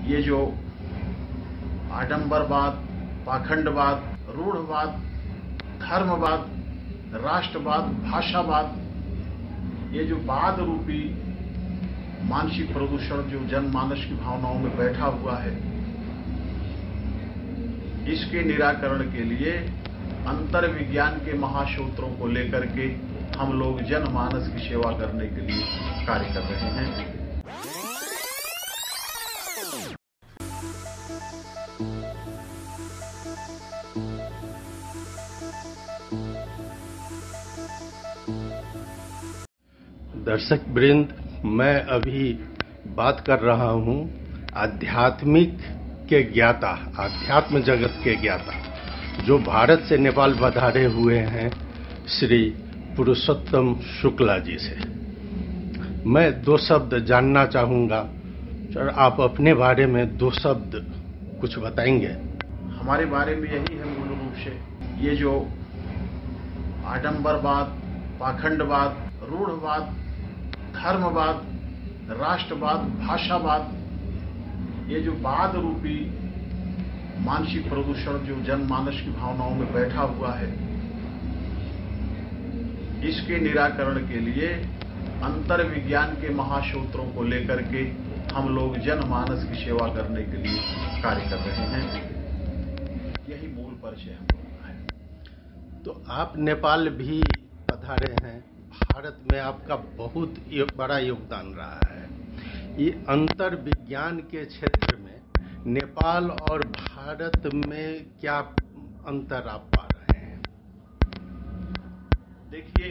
ये जो आडंबरवाद, पाखंडवाद, रूढ़वाद, धर्मवाद, राष्ट्रवाद, भाषावाद, ये जो वाद रूपी मानसिक प्रदूषण जो जनमानस की भावनाओं में बैठा हुआ है, इसके निराकरण के लिए अंतर विज्ञान के महासूत्रों को लेकर के हम लोग जनमानस की सेवा करने के लिए कार्य कर रहे हैं। दर्शक वृंद, मैं अभी बात कर रहा हूं आध्यात्मिक के ज्ञाता, आध्यात्म जगत के ज्ञाता, जो भारत से नेपाल पधारे हुए हैं, श्री पुरुषोत्तम शुक्ला जी से। मैं दो शब्द जानना चाहूँगा सर, आप अपने बारे में दो शब्द कुछ बताएंगे? हमारे बारे में यही है मूल रूप से, ये जो आडंबरवाद, पाखंडवाद, रूढ़वाद, धर्मवाद, राष्ट्रवाद, भाषावाद, ये जो वाद रूपी मानसिक प्रदूषण जो जनमानस की भावनाओं में बैठा हुआ है, इसके निराकरण के लिए अंतर विज्ञान के महासूत्रों को लेकर के हम लोग जनमानस की सेवा करने के लिए कार्य कर रहे हैं। यही मूल परिचय हम लोगों का है। तो आप नेपाल भी पधारे हैं, भारत में आपका बहुत बड़ा योगदान रहा है। ये अंतर विज्ञान के क्षेत्र में नेपाल और भारत में क्या अंतर आप पा रहे हैं? देखिए,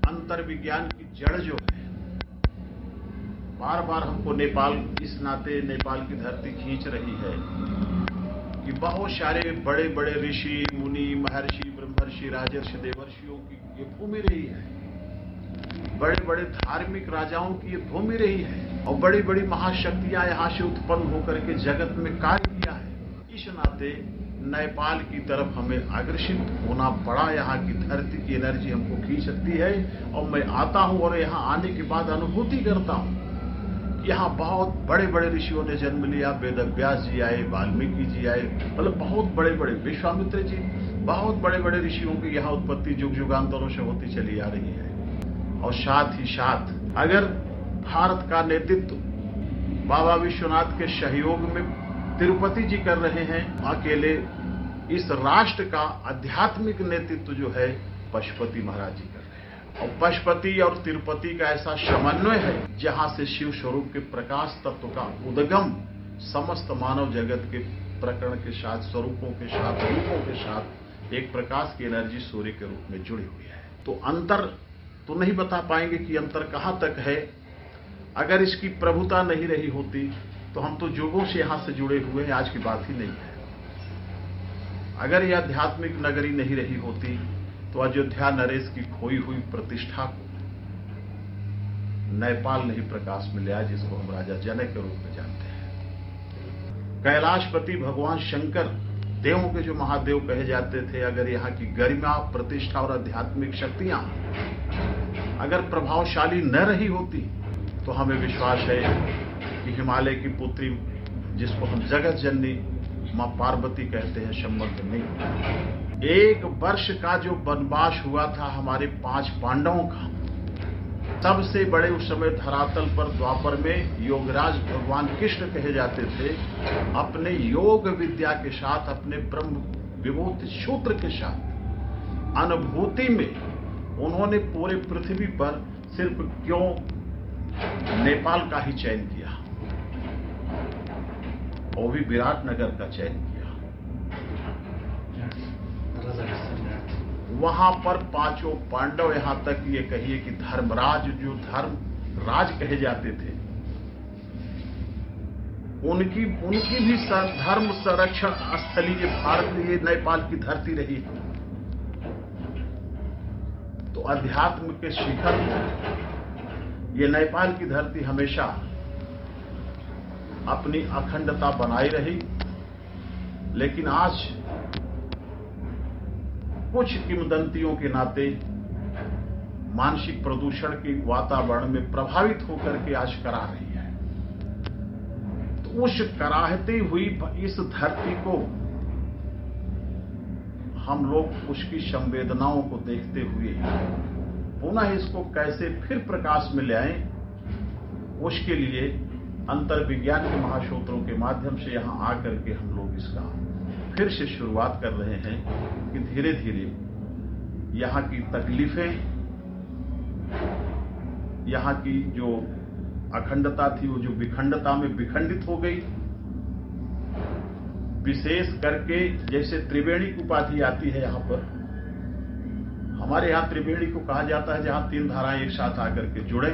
अंतर विज्ञान की जड़ जो है, बार बार हमको नेपाल इस नाते नेपाल की धरती खींच रही है कि बहुत सारे बड़े बड़े ऋषि, मुनि, महर्षि, ब्रह्मर्षि, राजर्षि, देवर्षियों की ये भूमि रही है, बड़े बड़े धार्मिक राजाओं की ये भूमि रही है, और बड़ी बड़ी महाशक्तियां यहां से उत्पन्न होकर के जगत में कार्य किया है। इस नाते नेपाल की तरफ हमें अग्रसित होना पड़ा। यहाँ की धरती की एनर्जी हमको खींच सकती है, और मैं आता हूं और यहाँ आने के बाद अनुभूति करता हूं। यहाँ बहुत बड़े बड़े ऋषियों ने जन्म लिया, वेदव्यास जी आए, वाल्मीकि जी आए, मतलब बहुत बड़े बड़े, विश्वामित्र जी, बहुत बड़े बड़े ऋषियों की यहाँ उत्पत्ति युग युगांतरों से होती चली आ रही है। और साथ ही साथ अगर भारत का नेतृत्व बाबा विश्वनाथ के सहयोग में तिरुपति जी कर रहे हैं, अकेले इस राष्ट्र का आध्यात्मिक नेतृत्व जो है पशुपति महाराज जी कर रहे हैं। और पशुपति और तिरुपति का ऐसा समन्वय है जहां से शिव स्वरूप के प्रकाश तत्व का उद्गम समस्त मानव जगत के प्रकरण के साथ, स्वरूपों के साथ, रूपों के साथ एक प्रकाश की एनर्जी सूर्य के रूप में जुड़ी हुई है। तो अंतर तो नहीं बता पाएंगे कि अंतर कहां तक है। अगर इसकी प्रभुता नहीं रही होती तो हम तो युगों से यहां से जुड़े हुए हैं, आज की बात ही नहीं है। अगर यह आध्यात्मिक नगरी नहीं रही होती तो अयोध्या नरेश की खोई हुई प्रतिष्ठा को नेपाल नहीं प्रकाश में लाया, जिसको हम राजा जनक के रूप में जानते हैं। कैलाशपति भगवान शंकर, देवों के जो महादेव कहे जाते थे, अगर यहाँ की गरिमा, प्रतिष्ठा और आध्यात्मिक शक्तियां अगर प्रभावशाली न रही होती तो हमें विश्वास है कि हिमालय की पुत्री, जिसको हम जगत जननी मां पार्वती कहते हैं, संबंध नहीं। एक वर्ष का जो वनवास हुआ था हमारे 5 पांडवों का, सबसे बड़े उस समय धरातल पर द्वापर में योगराज भगवान कृष्ण कहे जाते थे। अपने योग विद्या के साथ, अपने ब्रह्म विभूति सूत्र के साथ अनुभूति में उन्होंने पूरे पृथ्वी पर सिर्फ क्यों नेपाल का ही चयन किया, और भी विराटनगर का चयन किया। वहां पर 5 पांडव, यहां तक ये कहिए कि धर्मराज, जो धर्म राज कहे जाते थे, उनकी भी धर्म संरक्षण स्थली ये भारत, ये नेपाल की धरती रही है। तो अध्यात्म के शिखर ये नेपाल की धरती हमेशा अपनी अखंडता बनाई रही। लेकिन आज कुछ किंवदंतियों के नाते मानसिक प्रदूषण के वातावरण में प्रभावित होकर के आज करा रही है। तो उस कराहती हुई इस धरती को हम लोग उसकी संवेदनाओं को देखते हुए पुनः इसको कैसे फिर प्रकाश में ले आएं, उसके लिए अंतर्विज्ञान के महासूत्रों के माध्यम से यहां आकर के हम लोग इसका फिर से शुरुआत कर रहे हैं कि धीरे धीरे यहां की तकलीफें, यहां की जो अखंडता थी वो जो विखंडता में विखंडित हो गई। विशेष करके जैसे त्रिवेणी की उपाधि आती है यहां पर, हमारे यहां त्रिवेणी को कहा जाता है जहां तीन धाराएं एक साथ आकर के जुड़े।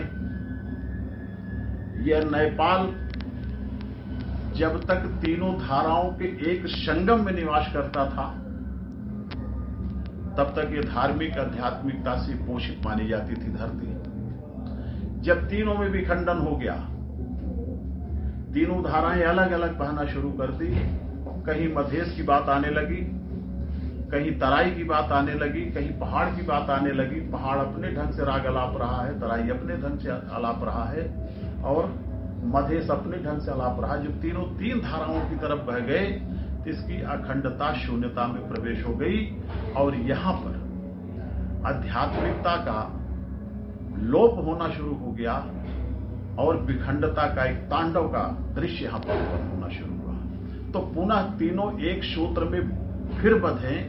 यह नेपाल जब तक तीनों धाराओं के एक संगम में निवास करता था तब तक ये धार्मिक आध्यात्मिकता से पोषित मानी जाती थी धरती। जब तीनों में विखंडन हो गया, तीनों धाराएं अलग अलग बहना शुरू कर दी, कहीं मधेश की बात आने लगी, कहीं तराई की बात आने लगी, कहीं पहाड़ की बात आने लगी। पहाड़ अपने ढंग से राग अलाप रहा है, तराई अपने ढंग से अलाप रहा है और मधेश अपने ढंग से अलाप रहा है। जब तीनों तीन धाराओं की तरफ बह गए तो इसकी अखंडता शून्यता में प्रवेश हो गई और यहां पर आध्यात्मिकता का लोप होना शुरू हो गया और विखंडता का एक तांडव का दृश्य यहां पर उत्पन्न होना शुरू हुआ। तो पुनः तीनों एक सूत्र में फिर बंधें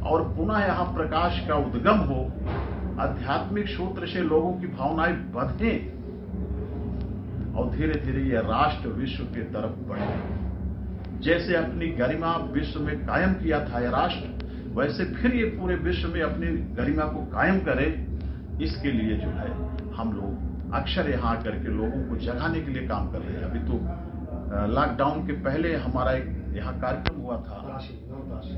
और पुनः यहां प्रकाश का उद्गम हो, आध्यात्मिक सूत्र से लोगों की भावनाएं बंधें और धीरे धीरे यह राष्ट्र विश्व की तरफ बढ़े। जैसे अपनी गरिमा विश्व में कायम किया था यह राष्ट्र, वैसे फिर ये पूरे विश्व में अपनी गरिमा को कायम करे। इसके लिए जो है हम लोग अक्सर यहां आकर के लोगों को जगाने के लिए काम कर रहे हैं। अभी तो लॉकडाउन के पहले हमारा एक यहाँ कार्यक्रम हुआ था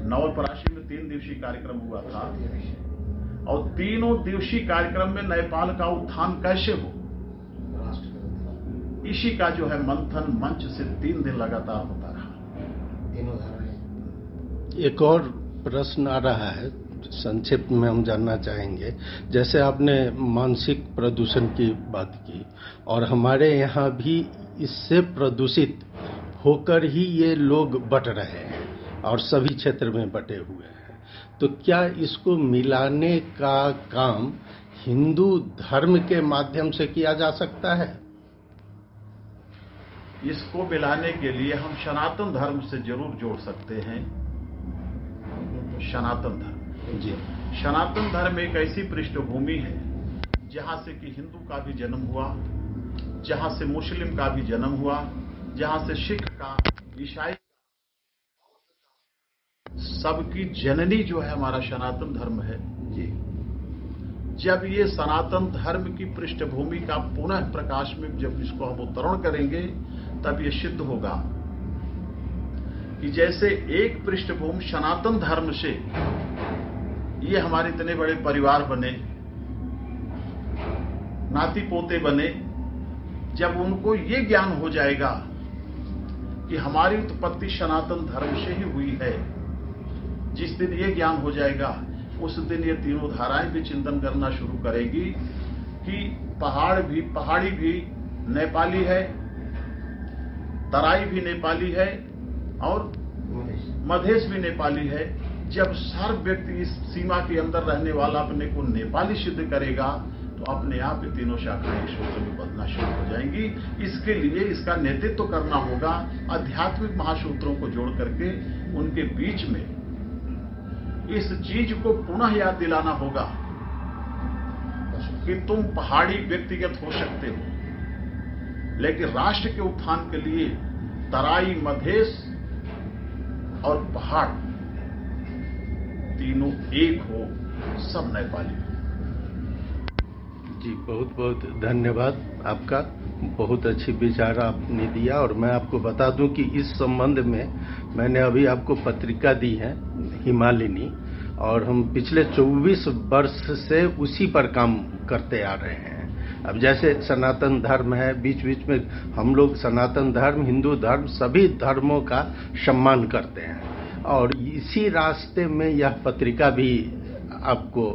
नवलपरासी में, 3 दिवसीय कार्यक्रम हुआ था और तीनों दिवसीय कार्यक्रम में नेपाल का उत्थान कैसे हो, इसी का जो है मंथन मंच से 3 दिन लगातार होता रहा। एक और प्रश्न आ रहा है, संक्षिप्त में हम जानना चाहेंगे। जैसे आपने मानसिक प्रदूषण की बात की और हमारे यहाँ भी इससे प्रदूषित होकर ही ये लोग बट रहे हैं और सभी क्षेत्र में बटे हुए हैं, तो क्या इसको मिलाने का काम हिंदू धर्म के माध्यम से किया जा सकता है? इसको मिलाने के लिए हम सनातन धर्म से जरूर जोड़ सकते हैं। सनातन धर्म जी, सनातन धर्म एक ऐसी पृष्ठभूमि है जहां से कि हिंदू का भी जन्म हुआ, जहां से मुस्लिम का भी जन्म हुआ, जहां से सिख का, ईसाई, सबकी जननी जो है हमारा सनातन धर्म है। जी, जब ये सनातन धर्म की पृष्ठभूमि का पुनः प्रकाश में जब इसको हम अवतरण करेंगे तब ये सिद्ध होगा कि जैसे एक पृष्ठभूमि सनातन धर्म से ये हमारे इतने बड़े परिवार बने, नाती पोते बने, जब उनको ये ज्ञान हो जाएगा कि हमारी उत्पत्ति सनातन धर्म से ही हुई है, जिस दिन ये ज्ञान हो जाएगा उस दिन ये तीनों धाराएं भी चिंतन करना शुरू करेगी कि पहाड़ी भी नेपाली है, तराई भी नेपाली है और मधेश भी नेपाली है। जब सर्व व्यक्ति इस सीमा के अंदर रहने वाला अपने को नेपाली सिद्ध करेगा तो अपने आप ये तीनों शाखाएं सूत्र में बदलना शुरू हो जाएंगी। इसके लिए इसका नेतृत्व करना होगा, आध्यात्मिक महासूत्रों को जोड़ करके उनके बीच में इस चीज को पुनः याद दिलाना होगा कि तुम पहाड़ी व्यक्तिगत हो सकते हो, लेकिन राष्ट्र के उत्थान के लिए तराई, मधेश और पहाड़ तीनों एक हो, सब नेपाली। जी, बहुत बहुत धन्यवाद आपका। बहुत अच्छी विचार आपने दिया और मैं आपको बता दूं कि इस संबंध में मैंने अभी आपको पत्रिका दी है हिमालिनी, और हम पिछले 24 वर्ष से उसी पर काम करते आ रहे हैं। अब जैसे सनातन धर्म है, बीच बीच में हम लोग सनातन धर्म, हिंदू धर्म, सभी धर्मों का सम्मान करते हैं और इसी रास्ते में यह पत्रिका भी आपको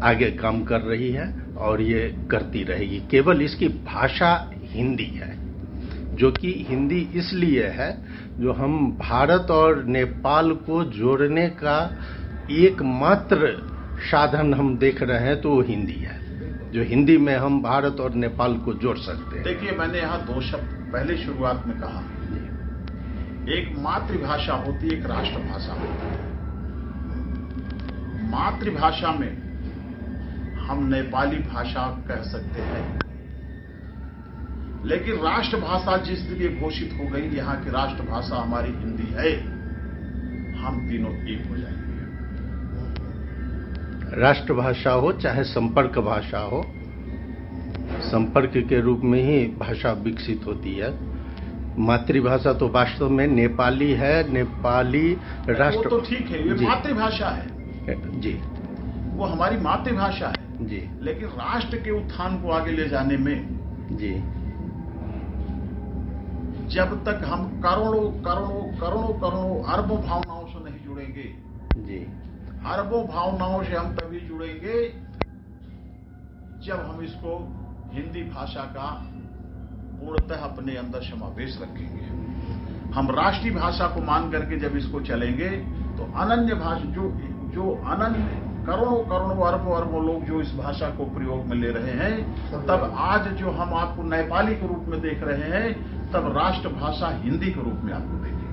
आगे काम कर रही है और ये करती रहेगी। केवल इसकी भाषा हिंदी है, जो कि हिंदी इसलिए है, जो हम भारत और नेपाल को जोड़ने का एकमात्र साधन हम देख रहे हैं तो वो हिंदी है, जो हिंदी में हम भारत और नेपाल को जोड़ सकते हैं। देखिए, मैंने यहाँ 2 शब्द पहले शुरुआत में कहा, एक मातृभाषा होती है, एक राष्ट्रभाषा होती है। मातृभाषा में हम नेपाली भाषा कह सकते हैं, लेकिन राष्ट्रभाषा जिस दिन ये घोषित हो गई, यहाँ की राष्ट्रभाषा हमारी हिंदी है, हम तीनों एक हो जाएंगे। राष्ट्रभाषा हो चाहे संपर्क भाषा हो, संपर्क के रूप में ही भाषा विकसित होती है। मातृभाषा तो वास्तव में नेपाली है, नेपाली राष्ट्र, वो तो ठीक है, ये मातृभाषा है जी, वो हमारी मातृभाषा है जी, लेकिन राष्ट्र के उत्थान को आगे ले जाने में जी, जब तक हम करोड़ों करोड़ों करोड़ों करोड़ों अरबों भावनाओं से नहीं जुड़ेंगे, जी, अरबों भावनाओं से हम तभी जुड़ेंगे जब हम इसको हिंदी भाषा का पूर्णतः अपने अंदर समावेश रखेंगे। हम राष्ट्रीय भाषा को मान करके जब इसको चलेंगे तो अनन्य भाषा जो अनन्य करोड़ों करोड़ों अरबों अरबों लोग जो इस भाषा को प्रयोग में ले रहे हैं, तब आज जो हम आपको नेपाली के रूप में देख रहे हैं, तब राष्ट्रभाषा हिंदी के रूप में आपको देखेंगे।